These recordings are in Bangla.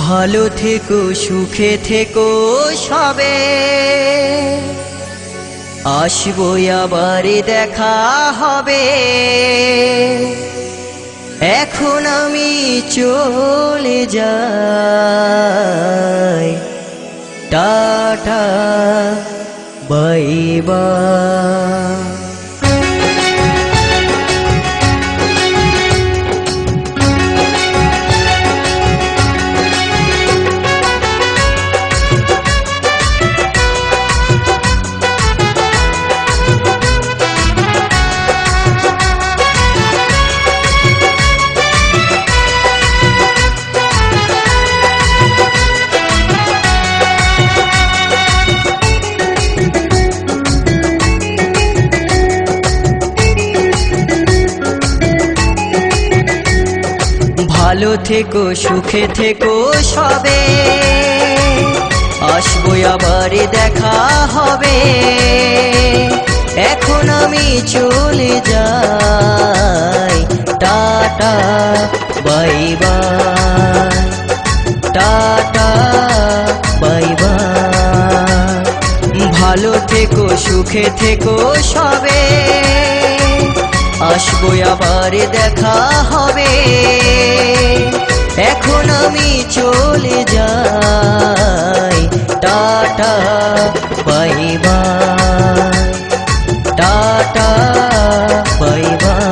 ভালো থেকো সুখে থেকো সবে, আসবো আবার দেখা হবে। এখন আমি চলে যাই, টাটা বাই বাই। ভালো থেকো সুখে থেকো সবে, আসবো আবার দেখা হবে। এখন আমি চলে যাই, tata bye bye, tata bye by. ভালো থেকো সুখে থেকো সবে, আসবো আবার দেখা হবে। এখন আমি চলে যাই, tata bye bye, tata bye by.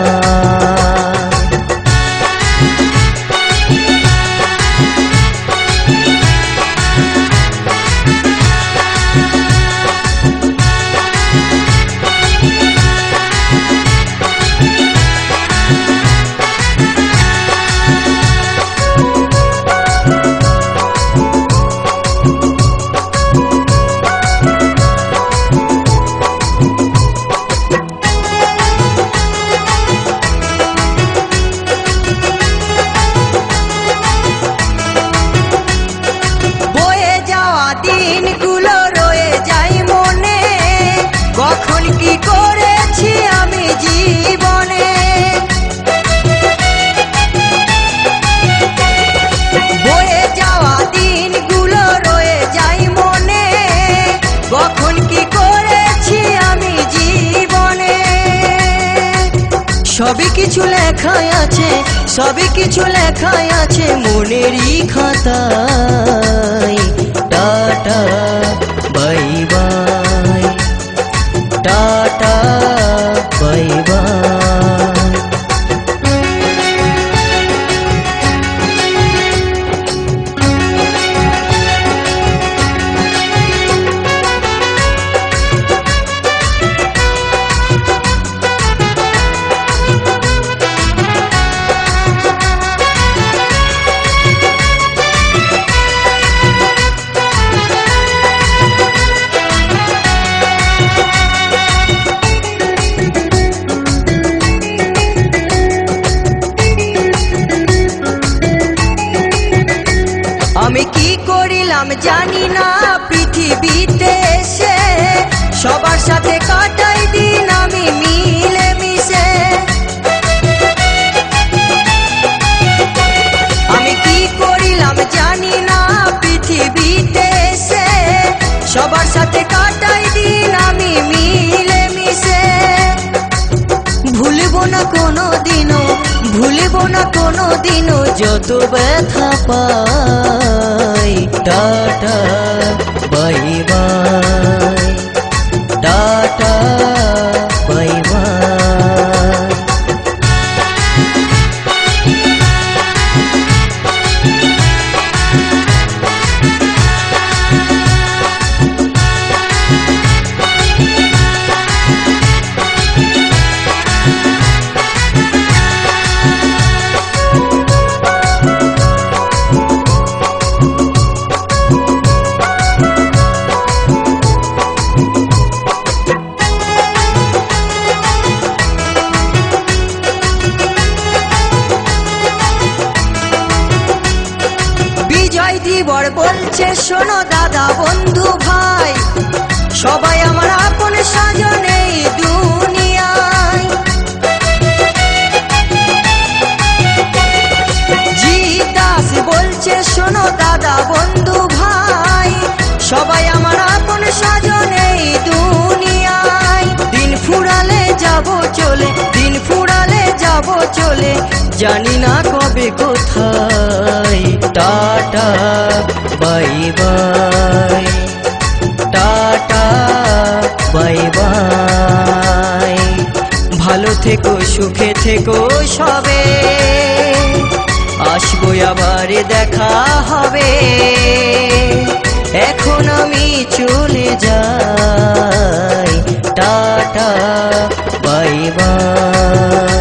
দিনগুলো রয়ে যাই মনে, কখন কি করেছি আমি জীবনে। বয়ে যাওয়া দিনগুলো রয়ে যাই মনে, কখন কি করেছি আমি জীবনে। সবই কিছু লেখাই আছে, সবই কিছু লেখাই আছে মনেরই খাতায়। Tata bye bye, tata bye by. আমি কি করিলাম জানি না পৃথিবীতে এসে, সবার সাথে কাটাই দিন আমি মিলে মিশে। আমি কি করিলাম জানি না পৃথিবীতে এসে, সবার সাথে কাটাই দিন আমি মিলে মিশে। ভুলবো না কোনো দিনও, ভুলবো না কোনো দিনও যত ব্যথা পাই। Tata bye bye, tata bye bye. দিবর বলছে শোনো দাদা বন্ধু ভাই, সবাই আমার আপন সাজন এই দুনিয়ায়। জিদা বলছে শোনো দাদা বন্ধু ভাই, সবাই আমার আপন স্বজন এই দুনিয়ায়। দিন ফুরালে যাব চলে, দিন ফুরালে যাব চলে, জানি না কবে কোথায়। Tata bye bye, tata bye by. ভালো থেকো সুখে থেকো সবে, আসবো আবার দেখা হবে। এখন আমি চলে যাই, টাটা বাই বাই।